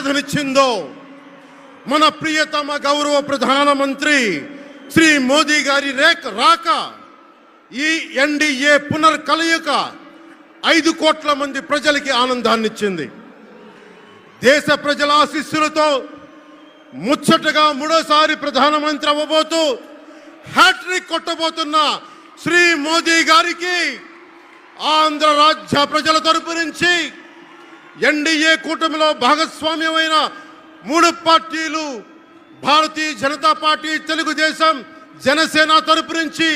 బాధనిచ్చిందో మన ప్రియతమ గౌరవ ప్రధానమంత్రి శ్రీ మోదీ గారి రాక ఈ ఎన్డీఏ పునర్కలయిక 5 కోట్ల మంది ప్రజలకి ఆనందాన్నిచ్చింది. దేశ ప్రజల ఆశీస్సులతో ముచ్చటగా 3వ ప్రధానమంత్రి అవ్వబోతూ హ్యాట్రిక్ కొట్టబోతున్న శ్రీ మోదీ గారికి ఆంధ్ర రాజ్య ప్రజల తరపు నుంచి ఎన్డీఏ కూటమిలో భాగస్వామ్యమైన 3 పార్టీలు భారతీయ జనతా పార్టీ, తెలుగుదేశం, జనసేన తరపు నుంచి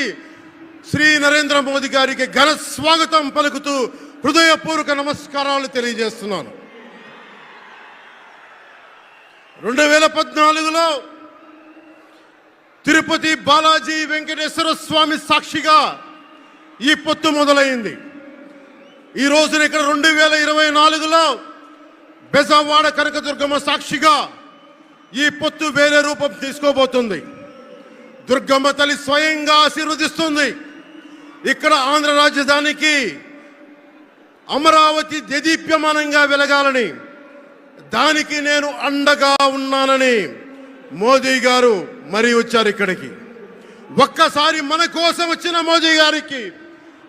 శ్రీ నరేంద్ర మోదీ గారికి ఘన స్వాగతం పలుకుతూ హృదయపూర్వక నమస్కారాలు తెలియజేస్తున్నాను. 2014లో తిరుపతి బాలాజీ వెంకటేశ్వర స్వామి సాక్షిగా ఈ పొత్తు మొదలైంది. ఈ రోజున ఇక్కడ 2024లో బెజవాడ కనకదుర్గమ్మ సాక్షిగా ఈ పొత్తు వేరే రూపం తీసుకోబోతుంది. దుర్గమ్మ తల్లి స్వయంగా ఆశీర్వదిస్తుంది. ఇక్కడ ఆంధ్ర రాజధానికి అమరావతి దేదీప్యమానంగా వెలగాలని, దానికి నేను అండగా ఉన్నానని మోదీ గారు మరీ వచ్చారు ఇక్కడికి. ఒక్కసారి మన కోసం వచ్చిన మోదీ గారికి,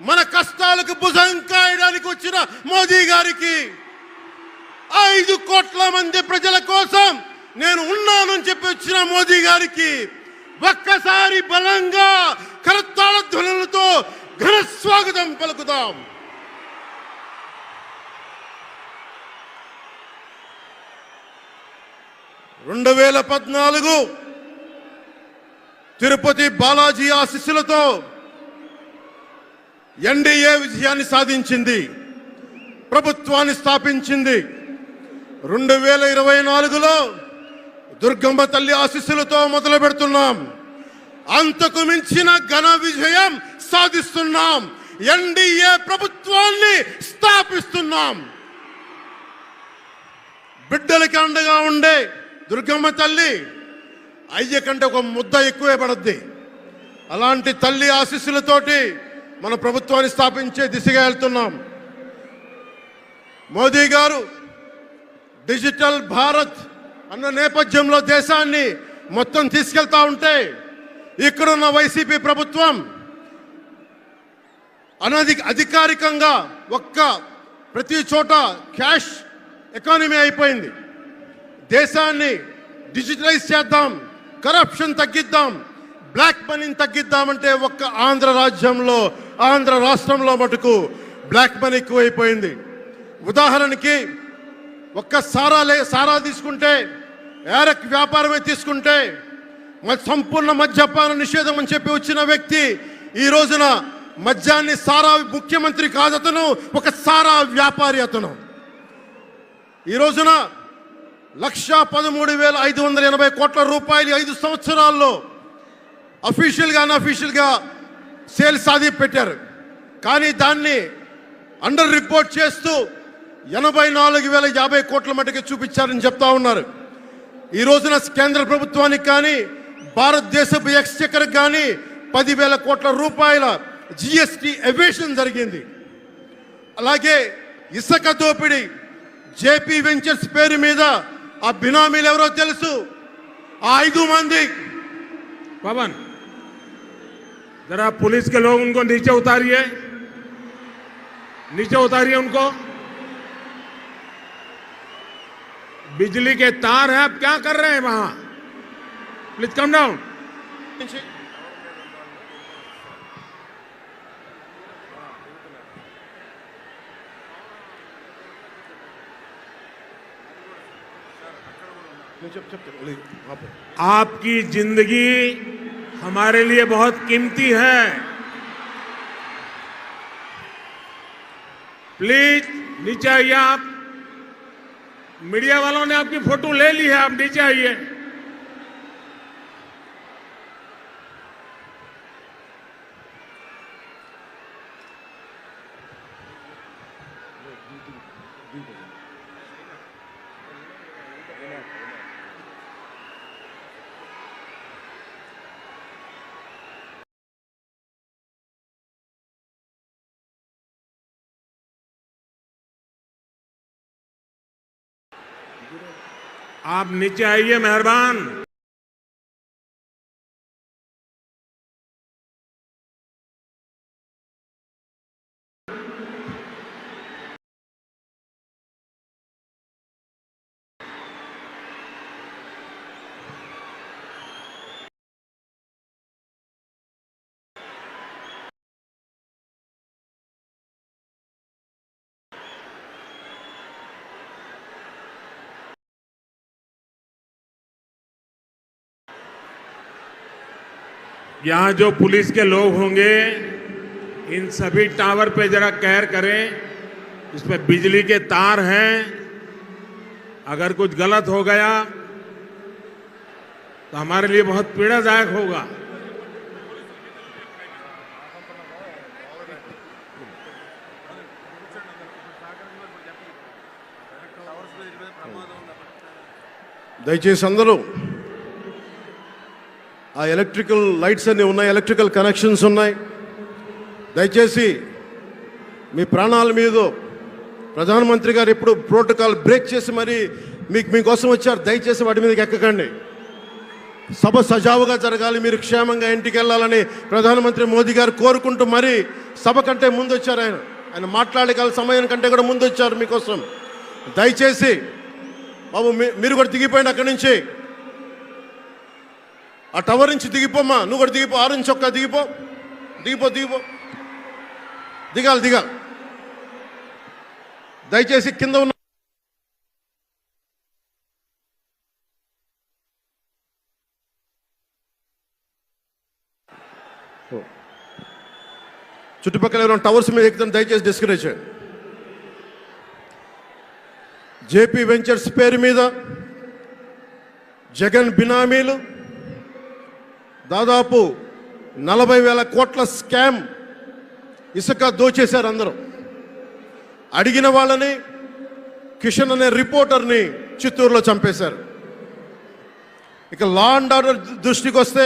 మన కష్టాలకు భుజం కాయడానికి వచ్చిన మోదీ గారికి, 5 కోట్ల మంది ప్రజల కోసం నేను ఉన్నానని చెప్పి వచ్చిన మోదీ గారికి ఒక్కసారి బలంగా కరతాళ ధ్వనులతో ఘన స్వాగతం పలుకుదాం. తిరుపతి బాలాజీ ఆశీస్సులతో ఎన్డీఏ విజయాన్ని సాధించింది, ప్రభుత్వాన్ని స్థాపించింది. 2024లో దుర్గమ్మ తల్లి ఆశీస్సులతో మొదలు పెడుతున్నాం. అంతకు మించిన ఘన విజయం సాధిస్తున్నాం. ఎన్డీఏ ప్రభుత్వాన్ని స్థాపిస్తున్నాం. బిడ్డలకి అండగా ఉండే దుర్గమ్మ తల్లి అయ్య కంటే ఒక ముద్ద ఎక్కువే పడద్ది. అలాంటి తల్లి ఆశీస్సులతోటి మన ప్రభుత్వాన్ని స్థాపించే దిశగా వెళ్తున్నాం. మోదీ గారు డిజిటల్ భారత్ అన్న నేపథ్యంలో దేశాన్ని మొత్తం తీసుకెళ్తా ఉంటే ఇక్కడున్న వైసీపీ ప్రభుత్వం అధికారికంగా ప్రతి చోట క్యాష్ ఎకానమీ అయిపోయింది. దేశాన్ని డిజిటలైజ్ చేద్దాం, కరప్షన్ తగ్గిద్దాం, బ్లాక్ మనీని తగ్గిద్దామంటే ఆంధ్ర రాష్ట్రంలో మటుకు బ్లాక్ మనీ ఎక్కువైపోయింది. ఉదాహరణకి సారా తీసుకుంటే, ఏరక్ వ్యాపారమే తీసుకుంటే సంపూర్ణ మద్యపాన నిషేధం అని చెప్పి వచ్చిన వ్యక్తి ఈ రోజున మద్యాన్ని ముఖ్యమంత్రి కాదు, అతను ఒక సారా వ్యాపారి. అతను ఈ రోజున 1,13,580 కోట్ల రూపాయలు 5 సంవత్సరాల్లో అఫీషియల్గా అన్అఫీషియల్గా సేల్స్ అది పెట్టారు. కానీ దాన్ని అండర్ రిపోర్ట్ చేస్తూ 84,050 కోట్ల మటుకు చూపించారని చెప్తా ఉన్నారు. ఈ రోజున కేంద్ర ప్రభుత్వానికి కానీ భారతదేశపు ఎక్స్చెక్కర్ కానీ 10,000 కోట్ల రూపాయల జిఎస్టి ఎవేషన్ జరిగింది. అలాగే ఇసుక దోపిడీ, జేపీ వెంచర్స్ పేరు మీద ఆ బినామీలు ఎవరో తెలుసు, ఆ 5 మంది. पवन जरा पुलिस के लोग उनको नीचे उतारिए उनको। बिजली के तार हैं, आप क्या कर रहे हैं वहां? Please come down. आपकी जिंदगी हमारे लिए बहुत कीमती है। प्लीज नीचे आइए। आप मीडिया वालों ने आपकी फोटो ले ली है, आप नीचे आइए। आप नीचे आइए मेहरबान। यहां जो पुलिस के लोग होंगे इन सभी टावर पे जरा कहर करें। इसमें बिजली के तार हैं, अगर कुछ गलत हो गया तो हमारे लिए बहुत पीड़ादायक होगा। దయచేసి అందరూ ఆ ఎలక్ట్రికల్ లైట్స్ అన్నీ ఉన్నాయి, ఎలక్ట్రికల్ కనెక్షన్స్ ఉన్నాయి. దయచేసి మీ ప్రాణాల మీద ప్రధానమంత్రి గారు ఇప్పుడు ప్రోటోకాల్ బ్రేక్ చేసి మరి మీకోసం వచ్చారు. దయచేసి వాటి మీదకి ఎక్కకండి. సభ సజావుగా జరగాలి, మీరు క్షేమంగా ఇంటికి వెళ్ళాలని ప్రధానమంత్రి మోదీ గారు కోరుకుంటూ మరి సభ కంటే ముందు వచ్చారు. ఆయన మాట్లాడగల సమయం కంటే కూడా ముందు వచ్చారు మీకోసం. దయచేసి బాబు మీరు కూడా దిగిపోయింది అక్కడి నుంచి, ఆ టవర్ నుంచి దిగిపోమ్మా. నువ్వు కూడా దిగిపో, ఆరెంజ్ చొక్కా దిగిపో, దిగిపో దిగిపో దిగాలి దిగాలి. దయచేసి కింద ఉన్న చుట్టుపక్కల ఎవరైనా టవర్స్ మీద ఎక్కుతాను దయచేసి డిస్కరేజ్ చేయండి. జేపీ వెంచర్స్ పేరు మీద జగన్ బినామీలు దాదాపు 40,000 కోట్ల స్కామ్ ఇసుక దోచేశారు. అందరూ అడిగిన వాళ్ళని, కిషన్ అనే రిపోర్టర్ని చిత్తూరులో చంపేశారు. ఇక లా అండ్ ఆర్డర్ దృష్టికి వస్తే